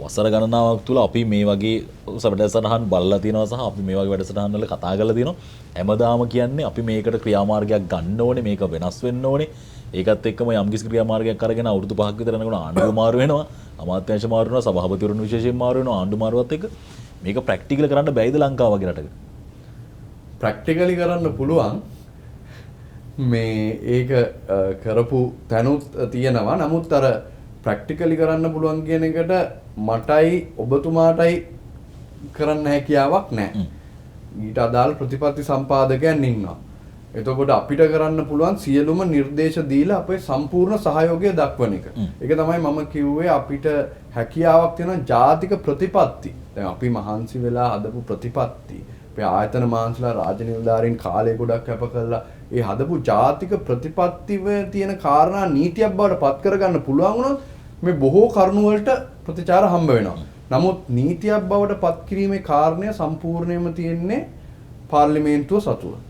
වසර ගණනාවක් තුළ අපි මේ වගේ වැඩසටහන් බලලා තියෙනවා සහ අපි මේ වගේ වැඩසටහන් වල කතා කරලා තියෙනවා. හැමදාම කියන්නේ අපි මේකට ක්‍රියාමාර්ගයක් ගන්න ඕනේ, මේක වෙනස් වෙන්න ඕනේ. ඒකත් එක්කම යම්කිසි ක්‍රියාමාර්ගයක් අරගෙන අවුරුදු 5ක් විතර යනකොට ආණ්ඩුව මාරු වෙනවා, අමාත්‍යාංශ මාරු වෙනවා, සභාපතිවරුන් විශේෂයෙන් මාරු වෙනවා ආණ්ඩුව මාරුවත් එක්ක. මේක ප්‍රැක්ටිකල් කරන්න බැයිද ලංකාව වගේ රටක? ප්‍රැක්ටිකලි කරන්න පුළුවන්. මේ ඒක කරපු තැනුත් තියෙනවා. නමුත් අර ප්‍රැක්ටිකලි කරන්න පුළුවන් කියන එකට මටයි ඔබතුමාටයි කරන්න හැකියාවක් නැහැ. ඊට අදාළ ප්‍රතිපත්ති සම්පාදකයන් ඉන්නවා. එතකොට අපිට කරන්න පුළුවන් සියලුම නිර්දේශ දීලා අපේ සම්පූර්ණ සහයෝගය දක්වන එක. ඒක තමයි මම කිව්වේ අපිට හැකියාවක් තියෙන ජාතික ප්‍රතිපත්ති. දැන් අපි මහන්සි වෙලා හදපු ප්‍රතිපත්ති. අපේ ආයතන මාංශලා රාජ්‍ය නිලධාරීන් කාලය ගොඩක් කැප කරලා ඒ හදපු ජාතික ප්‍රතිපත්තිව තියෙන කාරණා නීතියක් බවට පත් කරගන්න පුළුවන් වුණොත් මේ බොහෝ කරුණු වලට ප්‍රතිචාර හම්බ වෙනවා. නමුත් නීතියක් බවට පත් කිරීමේ කාරණය සම්පූර්ණයෙන්ම තියෙන්නේ පාර්ලිමේන්තුව සතුව.